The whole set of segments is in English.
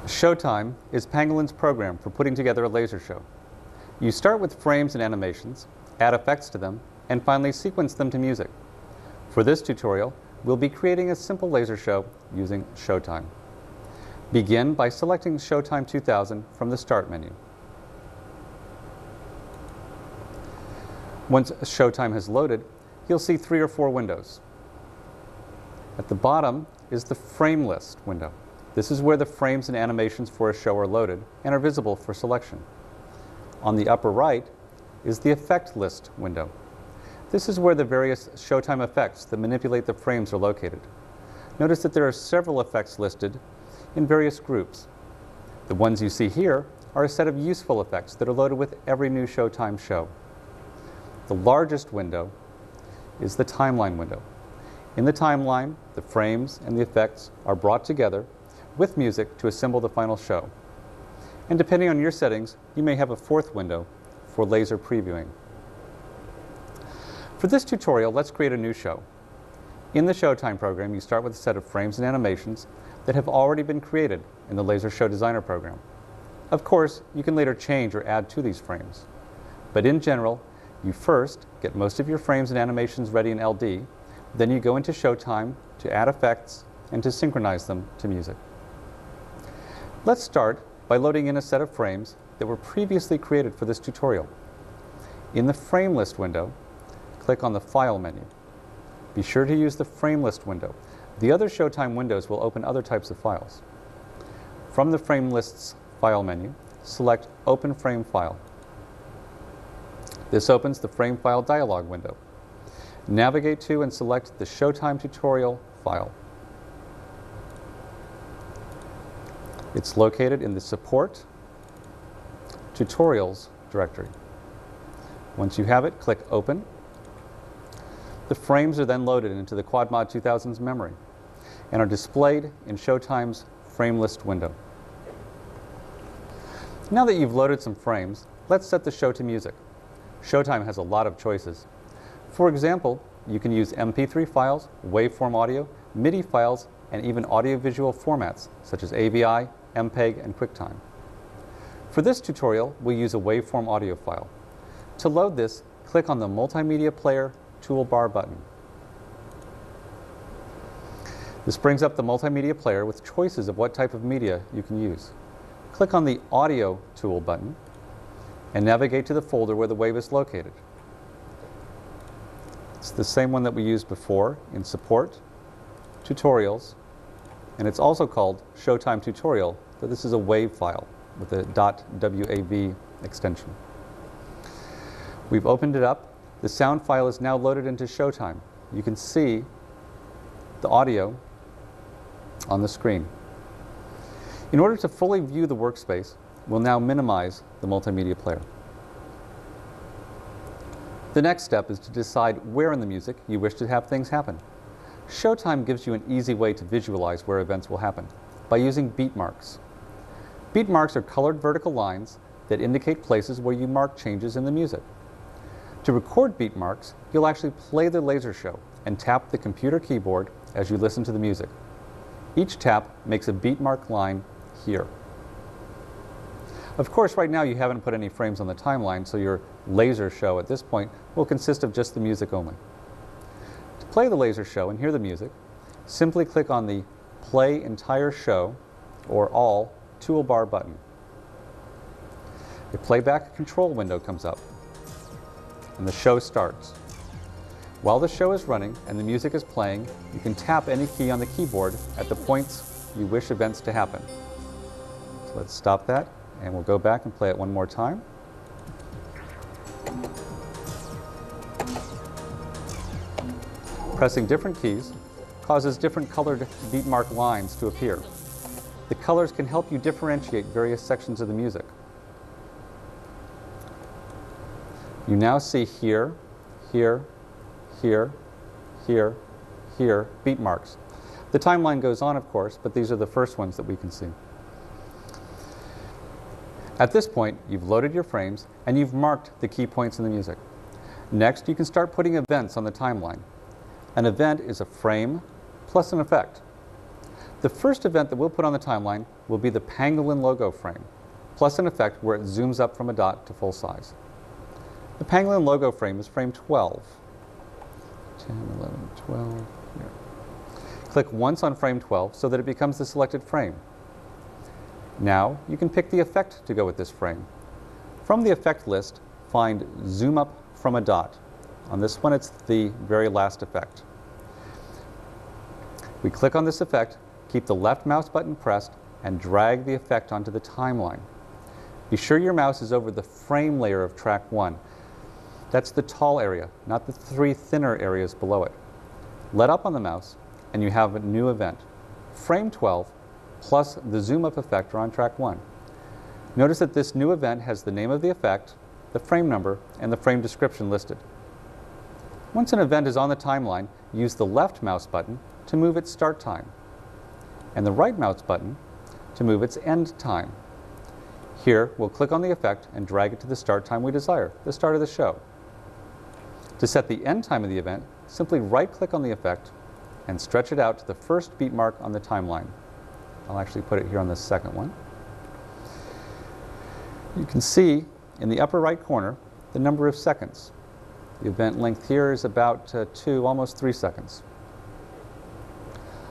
Showtime is Pangolin's program for putting together a laser show. You start with frames and animations, add effects to them, and finally sequence them to music. For this tutorial, we'll be creating a simple laser show using Showtime. Begin by selecting Showtime 2000 from the Start menu. Once Showtime has loaded, you'll see 3 or 4 windows. At the bottom is the Frame List window. This is where the frames and animations for a show are loaded and are visible for selection. On the upper right is the Effect List window. This is where the various Showtime effects that manipulate the frames are located. Notice that there are several effects listed in various groups. The ones you see here are a set of useful effects that are loaded with every new Showtime show. The largest window is the Timeline window. In the timeline, the frames and the effects are brought together with music to assemble the final show. And depending on your settings, you may have a 4th window for laser previewing. For this tutorial, let's create a new show. In the Showtime program, you start with a set of frames and animations that have already been created in the Laser Show Designer program. Of course, you can later change or add to these frames. But in general, you first get most of your frames and animations ready in LD, then you go into Showtime to add effects and to synchronize them to music. Let's start by loading in a set of frames that were previously created for this tutorial. In the Frame List window, click on the File menu. Be sure to use the Frame List window. The other Showtime windows will open other types of files. From the Frame List's File menu, select Open Frame File. This opens the Frame File dialog window. Navigate to and select the Showtime Tutorial file. It's located in the Support Tutorials directory. Once you have it, click Open. The frames are then loaded into the QuadMod 2000's memory and are displayed in Showtime's Frame List window. Now that you've loaded some frames, let's set the show to music. Showtime has a lot of choices. For example, you can use MP3 files, waveform audio, MIDI files, and even audiovisual formats such as AVI, MPEG, and QuickTime. For this tutorial, we'll use a waveform audio file. To load this, click on the Multimedia Player toolbar button. This brings up the multimedia player with choices of what type of media you can use. Click on the Audio tool button and navigate to the folder where the wave is located. It's the same one that we used before in Support, Tutorials, and it's also called Showtime Tutorial, but this is a WAV file with a .wav extension. We've opened it up. The sound file is now loaded into Showtime. You can see the audio on the screen. In order to fully view the workspace, we'll now minimize the multimedia player. The next step is to decide where in the music you wish to have things happen. Showtime gives you an easy way to visualize where events will happen by using beat marks. Beat marks are colored vertical lines that indicate places where you mark changes in the music. To record beat marks, you'll actually play the laser show and tap the computer keyboard as you listen to the music. Each tap makes a beat mark line here. Of course, right now you haven't put any frames on the timeline, so your laser show at this point will consist of just the music only. To play the laser show and hear the music, simply click on the Play Entire Show or All toolbar button. A playback control window comes up and the show starts. While the show is running and the music is playing, you can tap any key on the keyboard at the points you wish events to happen. So let's stop that and we'll go back and play it one more time. Pressing different keys causes different colored beat mark lines to appear. The colors can help you differentiate various sections of the music. You now see here, here, here, here, here, beat marks. The timeline goes on, of course, but these are the first ones that we can see. At this point, you've loaded your frames and you've marked the key points in the music. Next, you can start putting events on the timeline. An event is a frame plus an effect. The first event that we'll put on the timeline will be the Pangolin logo frame, plus an effect where it zooms up from a dot to full size. The Pangolin logo frame is frame 12. 10, 11, 12, here. Click once on frame 12 so that it becomes the selected frame. Now you can pick the effect to go with this frame. From the effect list, find Zoom Up from a Dot. On this one, it's the very last effect. We click on this effect, keep the left mouse button pressed, and drag the effect onto the timeline. Be sure your mouse is over the frame layer of track 1. That's the tall area, not the 3 thinner areas below it. Let up on the mouse, and you have a new event. Frame 12 plus the zoom up effect are on track 1. Notice that this new event has the name of the effect, the frame number, and the frame description listed. Once an event is on the timeline, use the left mouse button to move its start time, and the right mouse button to move its end time. Here, we'll click on the effect and drag it to the start time we desire, the start of the show. To set the end time of the event, simply right-click on the effect and stretch it out to the first beat mark on the timeline. I'll actually put it here on the second one. You can see in the upper right corner the number of seconds. The event length here is about 2, almost 3 seconds.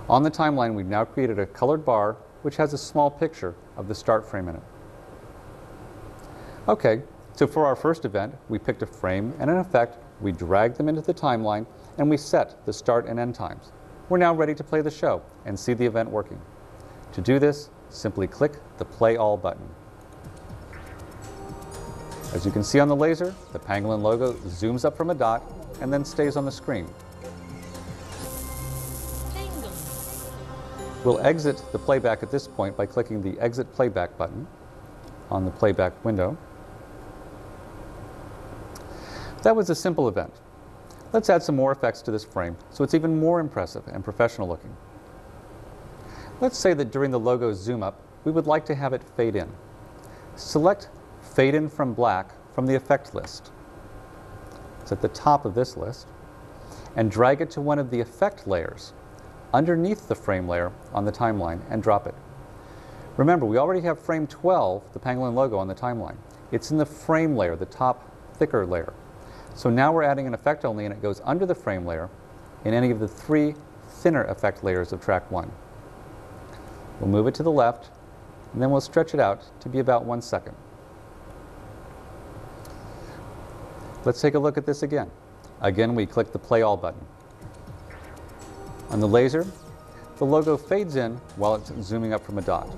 On the timeline, we've now created a colored bar which has a small picture of the start frame in it. Okay, so for our first event, we picked a frame and an effect, we dragged them into the timeline, and we set the start and end times. We're now ready to play the show and see the event working. To do this, simply click the Play All button. As you can see on the laser, the Pangolin logo zooms up from a dot and then stays on the screen. We'll exit the playback at this point by clicking the Exit Playback button on the playback window. That was a simple event. Let's add some more effects to this frame so it's even more impressive and professional looking. Let's say that during the logo's zoom up, we would like to have it fade in. Select Fade In from Black from the effect list. It's at the top of this list, and drag it to one of the effect layers underneath the frame layer on the timeline and drop it. Remember, we already have frame 12, the Pangolin logo, on the timeline. It's in the frame layer, the top thicker layer. So now we're adding an effect only, and it goes under the frame layer in any of the 3 thinner effect layers of track 1. We'll move it to the left, and then we'll stretch it out to be about 1 second. Let's take a look at this again. Again, we click the Play All button. On the laser, the logo fades in while it's zooming up from a dot.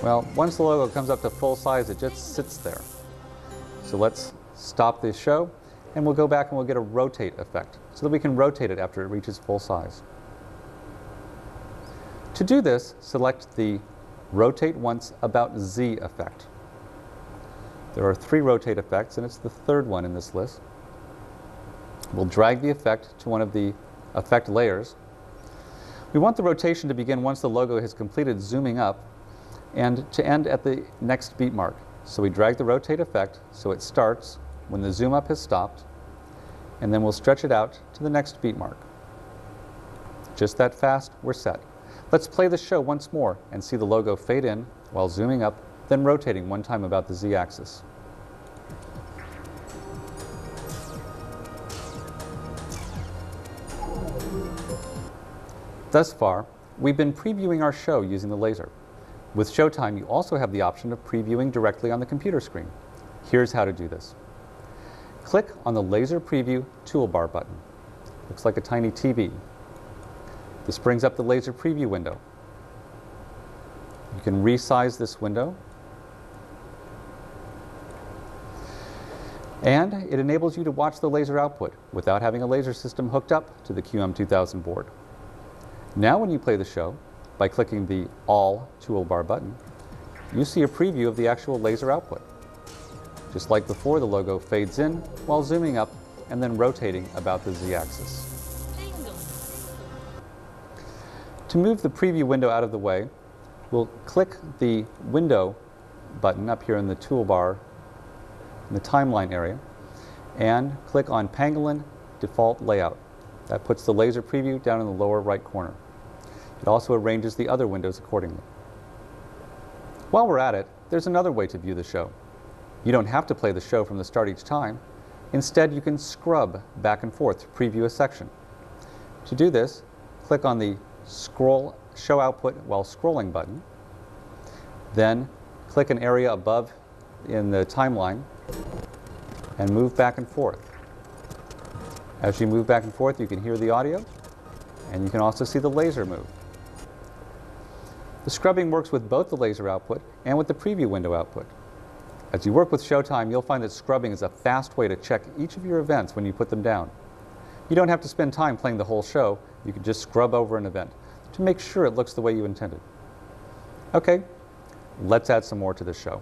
Well, once the logo comes up to full size, it just sits there. So let's stop the show, and we'll go back and we'll get a rotate effect so that we can rotate it after it reaches full size. To do this, select the Rotate Once About Z effect. There are 3 rotate effects, and it's the third one in this list. We'll drag the effect to one of the effect layers. We want the rotation to begin once the logo has completed zooming up and to end at the next beat mark. So we drag the rotate effect so it starts when the zoom up has stopped, and then we'll stretch it out to the next beat mark. Just that fast, we're set. Let's play the show once more and see the logo fade in while zooming up, then rotating 1 time about the Z-axis. Thus far, we've been previewing our show using the laser. With Showtime, you also have the option of previewing directly on the computer screen. Here's how to do this. Click on the Laser Preview toolbar button. Looks like a tiny TV. This brings up the laser preview window. You can resize this window, and it enables you to watch the laser output without having a laser system hooked up to the QM2000 board. Now when you play the show, by clicking the All toolbar button, you see a preview of the actual laser output. Just like before, the logo fades in while zooming up and then rotating about the Z-axis. To move the preview window out of the way, we'll click the Window button up here in the toolbar in the timeline area and click on Pangolin Default Layout. That puts the laser preview down in the lower right corner. It also arranges the other windows accordingly. While we're at it, there's another way to view the show. You don't have to play the show from the start each time. Instead, you can scrub back and forth to preview a section. To do this, click on the Scroll Show Output While Scrolling button. Then click an area above in the timeline and move back and forth. As you move back and forth, you can hear the audio, and you can also see the laser move. The scrubbing works with both the laser output and with the preview window output. As you work with Showtime, you'll find that scrubbing is a fast way to check each of your events when you put them down. You don't have to spend time playing the whole show. You can just scrub over an event to make sure it looks the way you intended. Okay, let's add some more to the show.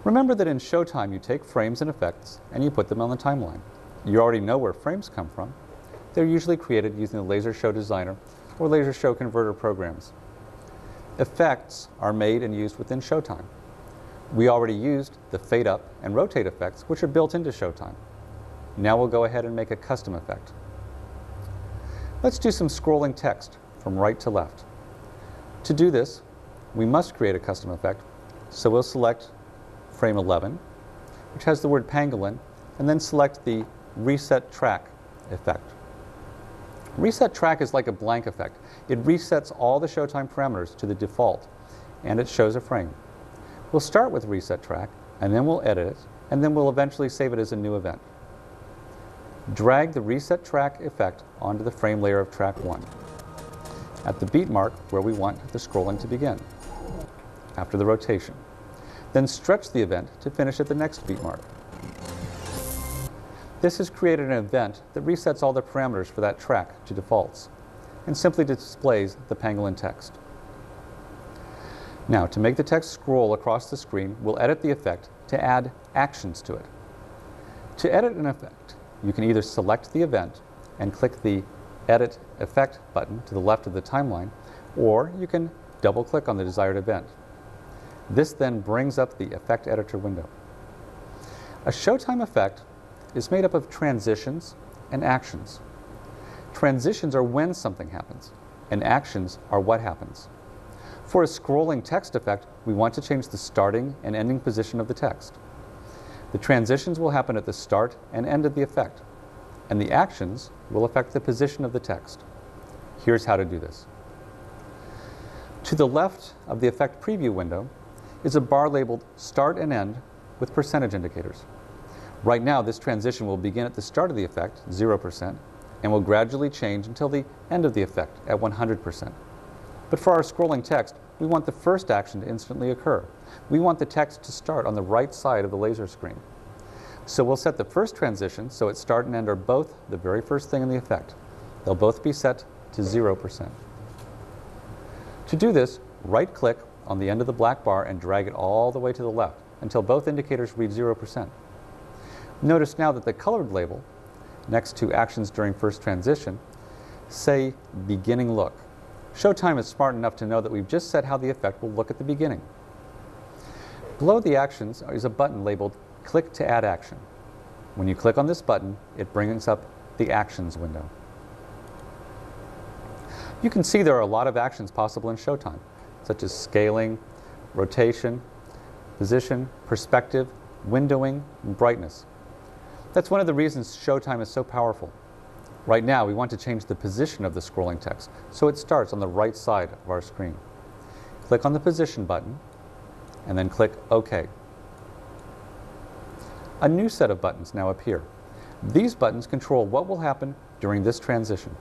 Remember that in Showtime you take frames and effects and you put them on the timeline. You already know where frames come from. They're usually created using the Laser Show Designer or Laser Show Converter programs. Effects are made and used within Showtime. We already used the fade up and rotate effects, which are built into Showtime. Now we'll go ahead and make a custom effect. Let's do some scrolling text from right to left. To do this, we must create a custom effect, so we'll select frame 11, which has the word Pangolin, and then select the Reset Track effect. Reset Track is like a blank effect. It resets all the Showtime parameters to the default, and it shows a frame. We'll start with Reset Track, and then we'll edit it, and then we'll eventually save it as a new event. Drag the Reset Track effect onto the frame layer of track 1, at the beat mark where we want the scrolling to begin, after the rotation. Then stretch the event to finish at the next beat mark. This has created an event that resets all the parameters for that track to defaults and simply displays the Pangolin text. Now, to make the text scroll across the screen, we'll edit the effect to add actions to it. To edit an effect, you can either select the event and click the Edit Effect button to the left of the timeline, or you can double-click on the desired event. This then brings up the Effect Editor window. A Showtime effect is made up of transitions and actions. Transitions are when something happens, and actions are what happens. For a scrolling text effect, we want to change the starting and ending position of the text. The transitions will happen at the start and end of the effect, and the actions will affect the position of the text. Here's how to do this. To the left of the effect preview window is a bar labeled Start and End with percentage indicators. Right now, this transition will begin at the start of the effect, 0%, and will gradually change until the end of the effect at 100%. But for our scrolling text, we want the first action to instantly occur. We want the text to start on the right side of the laser screen. So we'll set the first transition so its start and end are both the very first thing in the effect. They'll both be set to 0%. To do this, right-click on the end of the black bar and drag it all the way to the left until both indicators read 0%. Notice now that the colored label next to actions during first transition say beginning look. Showtime is smart enough to know that we've just set how the effect will look at the beginning. Below the actions is a button labeled Click to Add Action. When you click on this button, it brings up the Actions window. You can see there are a lot of actions possible in Showtime, such as scaling, rotation, position, perspective, windowing, and brightness. That's one of the reasons Showtime is so powerful. Right now, we want to change the position of the scrolling text, so it starts on the right side of our screen. Click on the Position button, and then click OK. A new set of buttons now appear. These buttons control what will happen during this transition.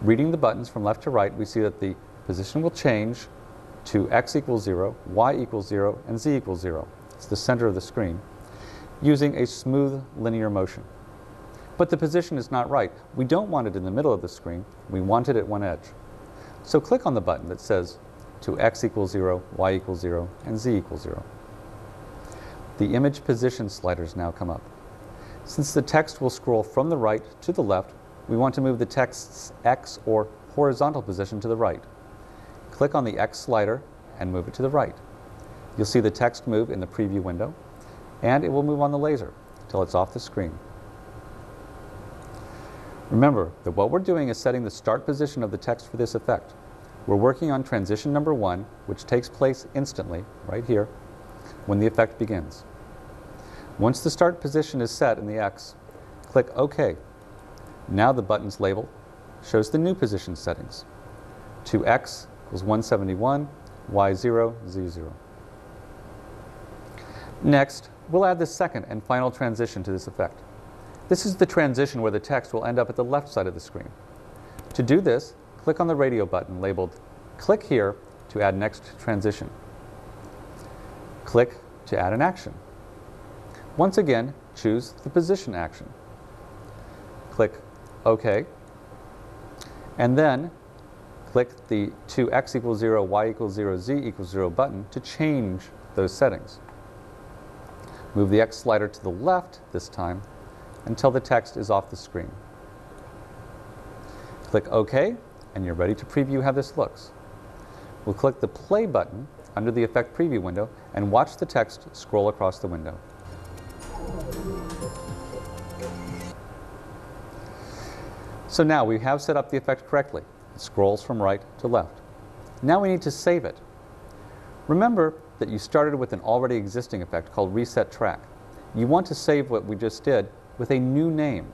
Reading the buttons from left to right, we see that the position will change to x equals 0, y equals 0, and z equals 0. It's the center of the screen, using a smooth linear motion. But the position is not right. We don't want it in the middle of the screen. We want it at one edge. So click on the button that says to x equals 0, y equals 0, and z equals 0. The image position sliders now come up. Since the text will scroll from the right to the left, we want to move the text's x or horizontal position to the right. Click on the x slider and move it to the right. You'll see the text move in the preview window, and it will move on the laser until it's off the screen. Remember that what we're doing is setting the start position of the text for this effect. We're working on transition number 1, which takes place instantly, right here, when the effect begins. Once the start position is set in the X, click OK. Now the button's label shows the new position settings. 2X equals 171, Y0, Z0. Next, we'll add the second and final transition to this effect. This is the transition where the text will end up at the left side of the screen. To do this, click on the radio button labeled Click Here to add next transition. Click to add an action. Once again, choose the position action. Click OK, and then click the 2x equals 0, y equals 0, z equals 0 button to change those settings. Move the X slider to the left this time until the text is off the screen. Click OK, and you're ready to preview how this looks. We'll click the play button under the effect preview window and watch the text scroll across the window. So now we have set up the effect correctly. It scrolls from right to left. Now we need to save it. Remember that you started with an already existing effect called Reset Track. You want to save what we just did with a new name.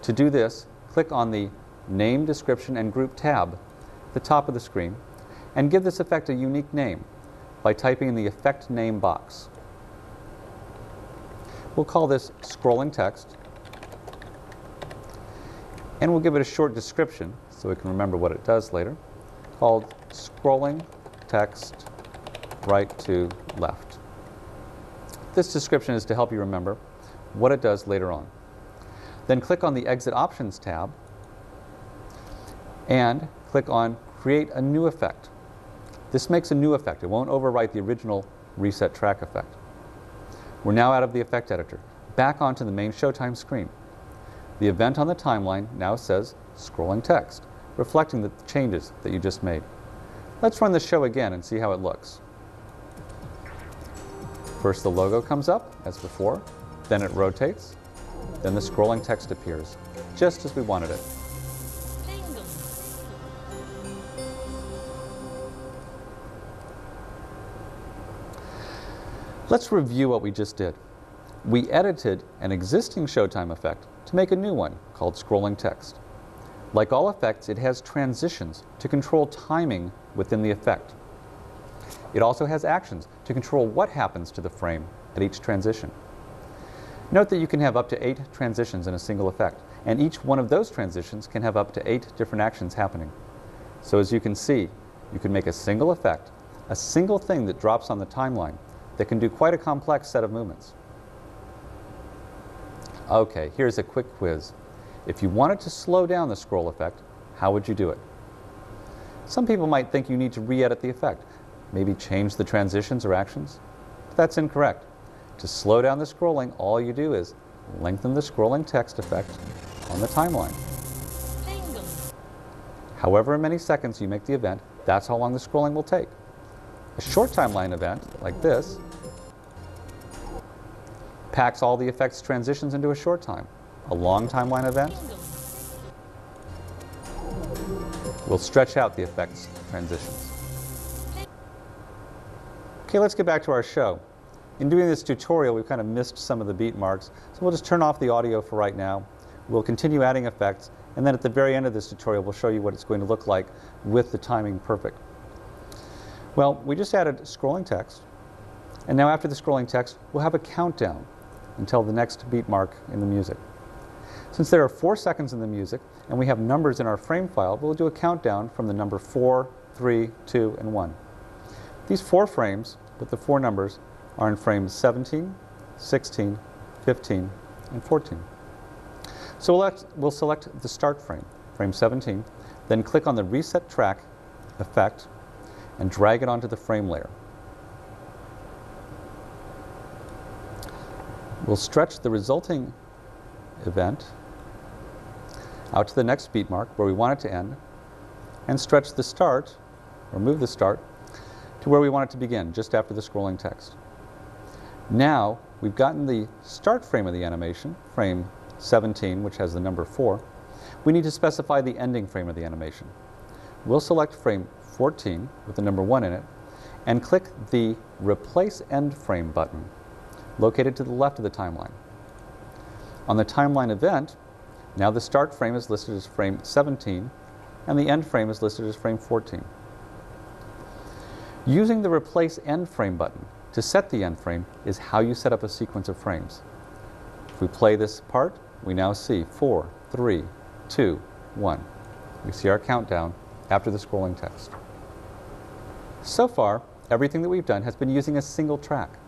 To do this, click on the Name, Description, and Group tab at the top of the screen and give this effect a unique name by typing in the Effect Name box. We'll call this Scrolling Text, and we'll give it a short description so we can remember what it does later, called Scrolling Text Right to Left. This description is to help you remember what it does later on. Then click on the Exit Options tab and click on Create a New Effect. This makes a new effect. It won't overwrite the original Reset Track effect. We're now out of the effect editor, back onto the main Showtime screen. The event on the timeline now says Scrolling Text, reflecting the changes that you just made. Let's run the show again and see how it looks. First the logo comes up, as before, then it rotates, then the scrolling text appears, just as we wanted it. Let's review what we just did. We edited an existing Showtime effect to make a new one called Scrolling Text. Like all effects, it has transitions to control timing within the effect. It also has actions to control what happens to the frame at each transition. Note that you can have up to 8 transitions in a single effect, and each one of those transitions can have up to 8 different actions happening. So as you can see, you can make a single effect, a single thing that drops on the timeline, that can do quite a complex set of movements. Okay, here's a quick quiz. If you wanted to slow down the scroll effect, how would you do it? Some people might think you need to re-edit the effect, maybe change the transitions or actions. But that's incorrect. To slow down the scrolling, all you do is lengthen the scrolling text effect on the timeline. However many seconds you make the event, that's how long the scrolling will take. A short timeline event, like this, packs all the effect's transitions into a short time. A long timeline event will stretch out the effect's transitions. Okay, let's get back to our show. In doing this tutorial, we've kind of missed some of the beat marks, so we'll just turn off the audio for right now. We'll continue adding effects, and then at the very end of this tutorial, we'll show you what it's going to look like with the timing perfect. Well, we just added scrolling text, and now after the scrolling text, we'll have a countdown until the next beat mark in the music. Since there are 4 seconds in the music, and we have numbers in our frame file, we'll do a countdown from the number 4, 3, 2, and 1. These 4 frames with the 4 numbers are in frames 17, 16, 15, and 14. So we'll select the start frame, frame 17, then click on the Reset Track effect and drag it onto the frame layer. We'll stretch the resulting event out to the next beat mark where we want it to end, and stretch the start, or move the start, to where we want it to begin, just after the scrolling text. Now, we've gotten the start frame of the animation, frame 17, which has the number 4, we need to specify the ending frame of the animation. We'll select frame 14 with the number 1 in it and click the Replace End Frame button located to the left of the timeline. On the timeline event, now the start frame is listed as frame 17 and the end frame is listed as frame 14. Using the Replace End Frame button to set the end frame is how you set up a sequence of frames. If we play this part, we now see 4, 3, 2, 1. We see our countdown after the scrolling text. So far, everything that we've done has been using a single track.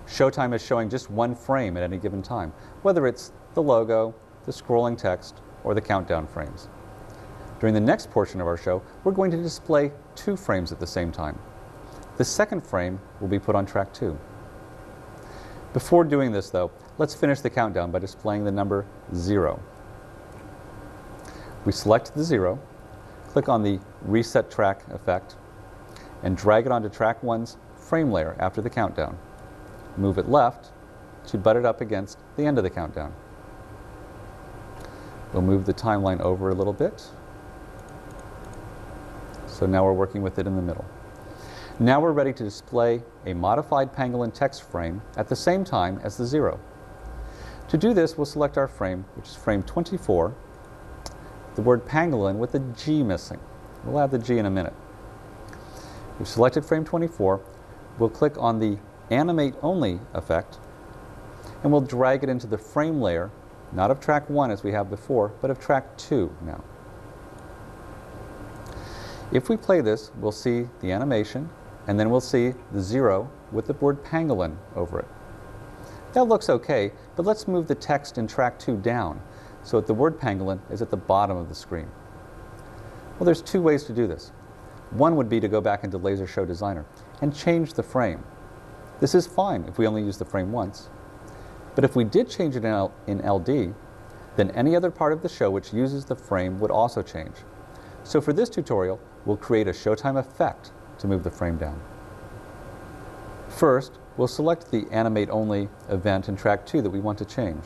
Showtime is showing just one frame at any given time, whether it's the logo, the scrolling text, or the countdown frames. During the next portion of our show, we're going to display 2 frames at the same time. The second frame will be put on track 2. Before doing this, though, let's finish the countdown by displaying the number 0. We select the 0, click on the Reset Track effect, and drag it onto track 1's frame layer after the countdown. Move it left to butt it up against the end of the countdown. We'll move the timeline over a little bit. So now we're working with it in the middle. Now we're ready to display a modified Pangolin text frame at the same time as the 0. To do this, we'll select our frame, which is frame 24, the word Pangolin with a G missing. We'll add the G in a minute. We've selected frame 24. We'll click on the Animate Only effect, and we'll drag it into the frame layer, not of track 1 as we have before, but of track 2 now. If we play this, we'll see the animation, and then we'll see the 0 with the word Pangolin over it. That looks okay, but let's move the text in track 2 down so that the word Pangolin is at the bottom of the screen. Well, there's 2 ways to do this. One would be to go back into Laser Show Designer and change the frame. This is fine if we only use the frame once. But if we did change it in LD, then any other part of the show which uses the frame would also change. So for this tutorial, we'll create a Showtime effect to move the frame down. First, we'll select the Animate Only event in track 2 that we want to change.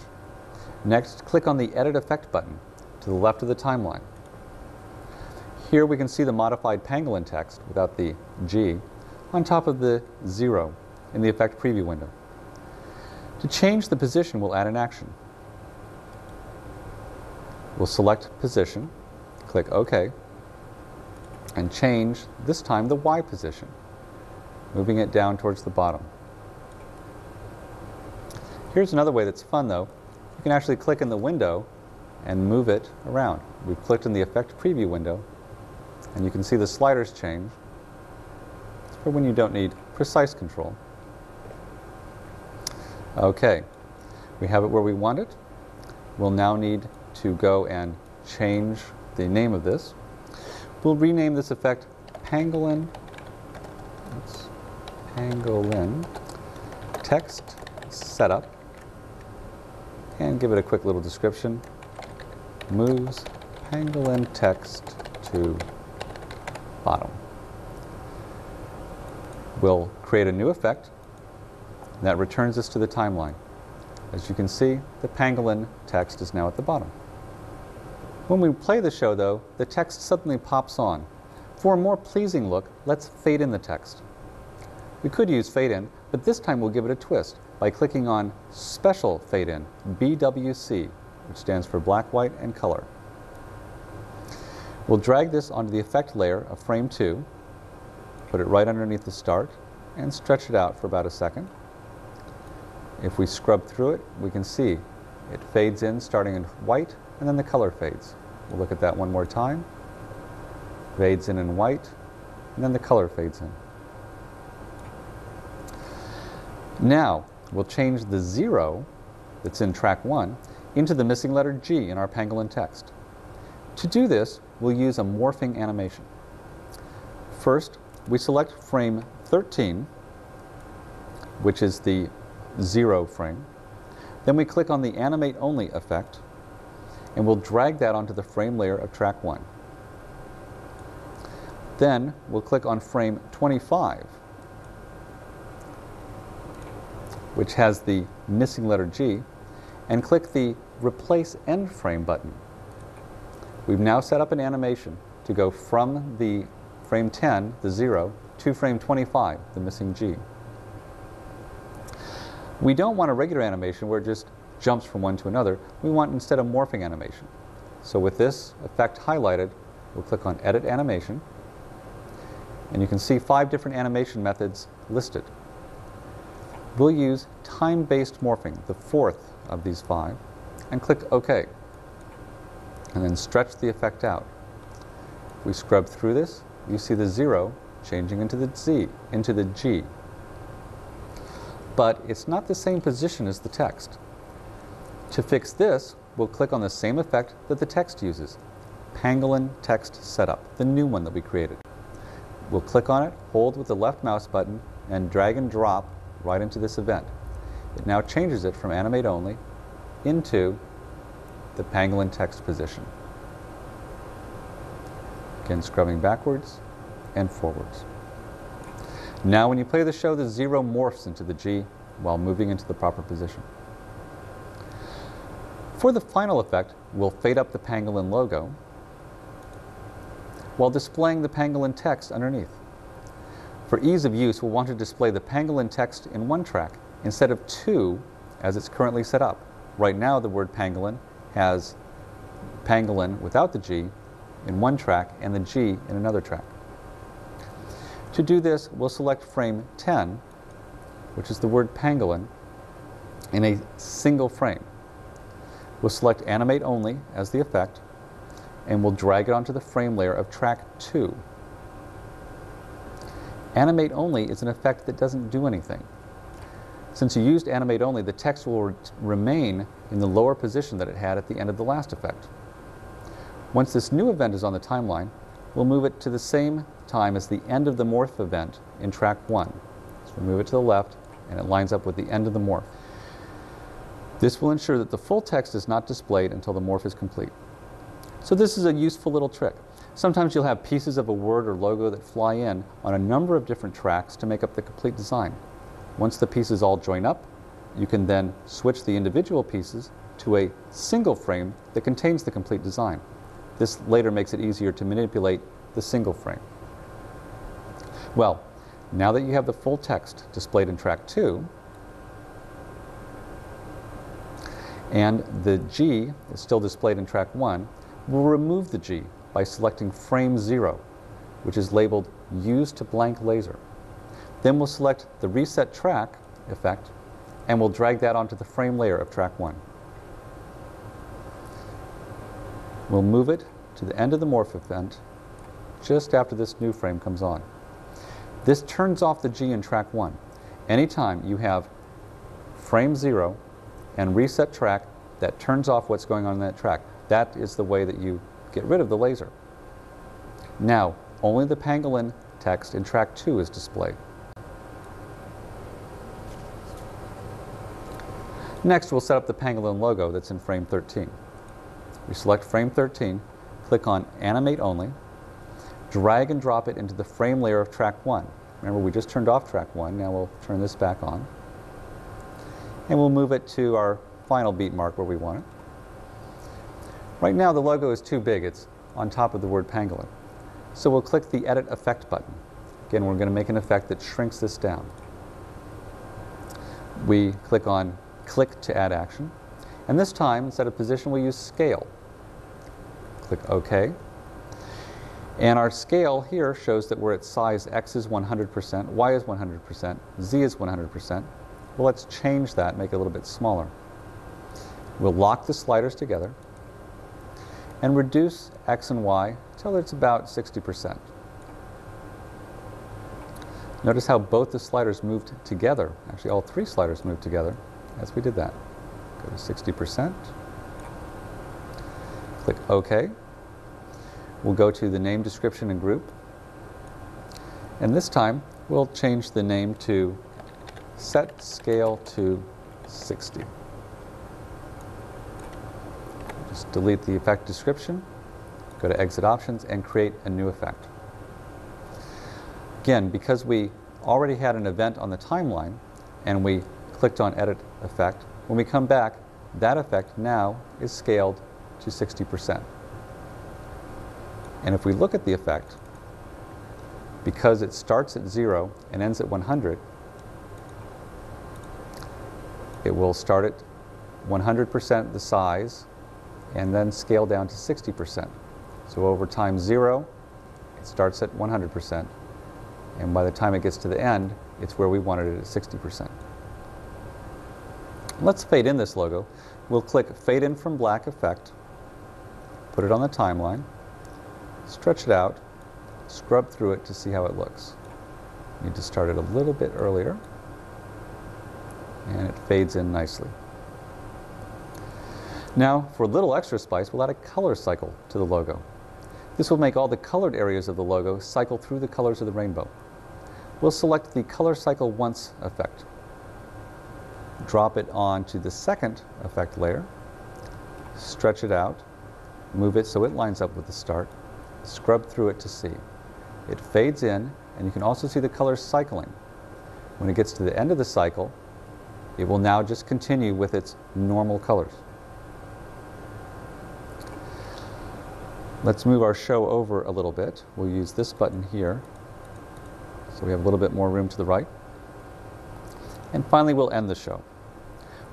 Next, click on the Edit Effect button to the left of the timeline. Here we can see the modified Pangolin text without the G on top of the 0 in the Effect Preview window. To change the position, we'll add an action. We'll select Position, click OK, and change, this time, the Y position, moving it down towards the bottom. Here's another way that's fun, though. You can actually click in the window and move it around. We've clicked in the Effect Preview window, and you can see the sliders change. It's for when you don't need precise control. Okay, we have it where we want it. We'll now need to go and change the name of this. We'll rename this effect Pangolin Text Setup, and give it a quick little description. Moves Pangolin text to bottom. We'll create a new effect that returns us to the timeline. As you can see, the Pangolin text is now at the bottom. When we play the show, though, the text suddenly pops on. For a more pleasing look, let's fade in the text. We could use fade in, but this time we'll give it a twist by clicking on Special Fade In, BWC, which stands for Black, White, and Color. We'll drag this onto the effect layer of frame 2, put it right underneath the start, and stretch it out for about a second. If we scrub through it, we can see it fades in starting in white, and then the color fades. We'll look at that one more time. Fades in white, and then the color fades in. Now, we'll change the 0 that's in track 1 into the missing letter G in our Pangolin text. To do this, we'll use a morphing animation. First, we select frame 13, which is the 0 frame. Then we click on the Animate Only effect, and we'll drag that onto the frame layer of track 1. Then we'll click on frame 25, which has the missing letter G, and click the Replace End Frame button. We've now set up an animation to go from the frame 10, the 0, to frame 25, the missing G. We don't want a regular animation where it just jumps from one to another. We want instead a morphing animation. So with this effect highlighted, we'll click on Edit Animation, and you can see 5 different animation methods listed. We'll use time-based morphing, the 4th of these 5, and click OK. And then stretch the effect out. If we scrub through this, you see the 0 changing into the G. But it's not the same position as the text. To fix this, we'll click on the same effect that the text uses, Pangolin Text Setup, the new one that we created. We'll click on it, hold with the left mouse button, and drag and drop right into this event. It now changes it from Animate Only into the Pangolin text position. Again, scrubbing backwards and forwards. Now when you play the show, the 0 morphs into the G while moving into the proper position. For the final effect, we'll fade up the Pangolin logo while displaying the Pangolin text underneath. For ease of use, we'll want to display the Pangolin text in one track instead of 2 as it's currently set up. Right now the word Pangolin has Pangolin without the G in one track and the G in another track. To do this, we'll select frame 10, which is the word Pangolin, in a single frame. We'll select Animate Only as the effect, and we'll drag it onto the frame layer of track 2. Animate Only is an effect that doesn't do anything. Since you used Animate Only, the text will remain in the lower position that it had at the end of the last effect. Once this new event is on the timeline, we'll move it to the same time as the end of the morph event in track 1. So we'll move it to the left, and it lines up with the end of the morph. This will ensure that the full text is not displayed until the morph is complete. So this is a useful little trick. Sometimes you'll have pieces of a word or logo that fly in on a number of different tracks to make up the complete design. Once the pieces all join up, you can then switch the individual pieces to a single frame that contains the complete design. This later makes it easier to manipulate the single frame. Well, now that you have the full text displayed in track 2, and the G is still displayed in track 1, we'll remove the G by selecting frame 0, which is labeled Use to Blank Laser. Then we'll select the Reset Track effect, and we'll drag that onto the frame layer of track 1. We'll move it to the end of the morph event just after this new frame comes on. This turns off the G in track 1. Anytime you have frame 0 and reset track, that turns off what's going on in that track. That is the way that you get rid of the laser. Now, only the Pangolin text in track 2 is displayed. Next, we'll set up the Pangolin logo that's in frame 13. We select frame 13, click on Animate Only, drag and drop it into the frame layer of track 1. Remember, we just turned off track 1, now we'll turn this back on. And we'll move it to our final beat mark where we want it. Right now the logo is too big, it's on top of the word Pangolin. So we'll click the Edit Effect button. Again, we're going to make an effect that shrinks this down. We click on Click to add action, and this time, instead of position, we use Scale. Click OK. And our scale here shows that we're at size X is 100%, Y is 100%, Z is 100%. Well, let's change that, make it a little bit smaller. We'll lock the sliders together and reduce X and Y till it's about 60%. Notice how both the sliders moved together. Actually, all 3 sliders moved together as we did that. Go to 60%. Click OK. We'll go to the name, description, and group. And this time, we'll change the name to Set Scale to 60. Just delete the effect description, go to Exit Options, and create a new effect. Again, because we already had an event on the timeline, and we clicked on Edit Effect, when we come back, that effect now is scaled to 60%. And if we look at the effect, because it starts at 0 and ends at 100, it will start at 100% the size and then scale down to 60%. So over time 0, it starts at 100%, and by the time it gets to the end, it's where we wanted it at 60%. Let's fade in this logo. We'll click Fade In from Black Effect, put it on the timeline, stretch it out, scrub through it to see how it looks. Need to start it a little bit earlier, and it fades in nicely. Now, for a little extra spice, we'll add a color cycle to the logo. This will make all the colored areas of the logo cycle through the colors of the rainbow. We'll select the Color Cycle Once effect. Drop it onto the second effect layer, stretch it out, move it so it lines up with the start, scrub through it to see. It fades in, and you can also see the colors cycling. When it gets to the end of the cycle, it will now just continue with its normal colors. Let's move our show over a little bit. We'll use this button here, so we have a little bit more room to the right. And finally, we'll end the show.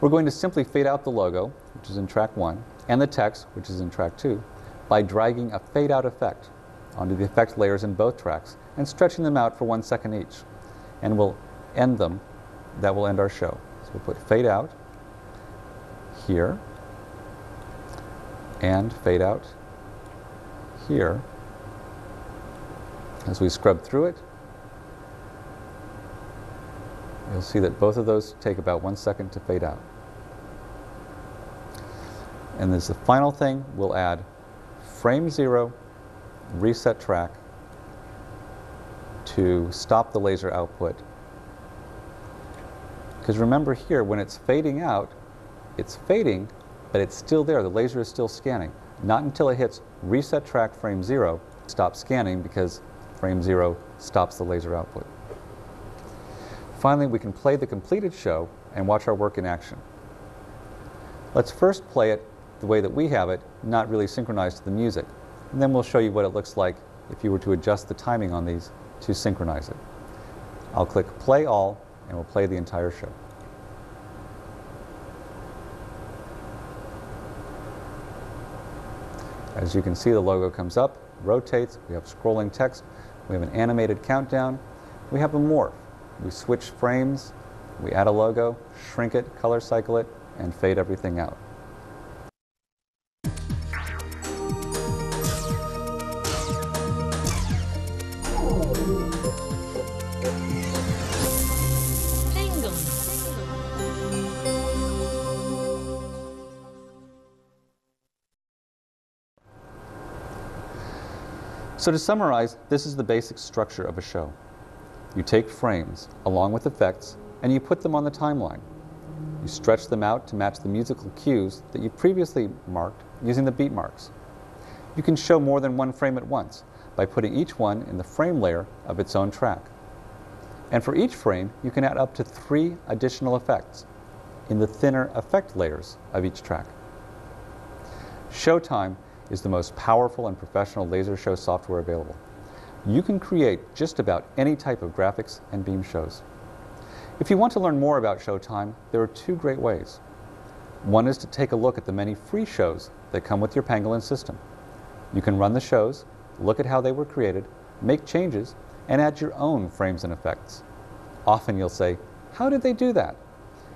We're going to simply fade out the logo, which is in track 1, and the text, which is in track 2, by dragging a fade out effect onto the effect layers in both tracks and stretching them out for 1 second each. And we'll end them. That will end our show. So we'll put fade out here and fade out here. As we scrub through it, you'll see that both of those take about 1 second to fade out. And as the final thing, we'll add frame 0, reset track to stop the laser output. Because remember here, when it's fading out, it's fading, but it's still there. The laser is still scanning. Not until it hits reset track frame 0, stop scanning, because frame 0 stops the laser output. Finally, we can play the completed show and watch our work in action. Let's first play it the way that we have it, not really synchronized to the music. And then we'll show you what it looks like if you were to adjust the timing on these to synchronize it. I'll click Play All, and we'll play the entire show. As you can see, the logo comes up, rotates, we have scrolling text, we have an animated countdown, we have a morph. We switch frames, we add a logo, shrink it, color cycle it, and fade everything out. So to summarize, this is the basic structure of a show. You take frames, along with effects, and you put them on the timeline. You stretch them out to match the musical cues that you previously marked using the beat marks. You can show more than one frame at once by putting each one in the frame layer of its own track. And for each frame, you can add up to 3 additional effects in the thinner effect layers of each track. Showtime is the most powerful and professional laser show software available. You can create just about any type of graphics and beam shows. If you want to learn more about Showtime, there are 2 great ways. One is to take a look at the many free shows that come with your Pangolin system. You can run the shows, look at how they were created, make changes, and add your own frames and effects. Often you'll say, how did they do that?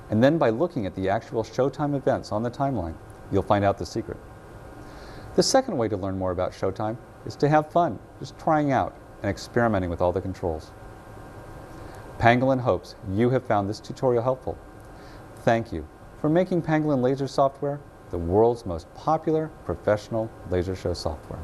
And then by looking at the actual Showtime events on the timeline, you'll find out the secret. The second way to learn more about Showtime is to have fun, just trying out and experimenting with all the controls. Pangolin hopes you have found this tutorial helpful. Thank you for making Pangolin laser software the world's most popular professional laser show software.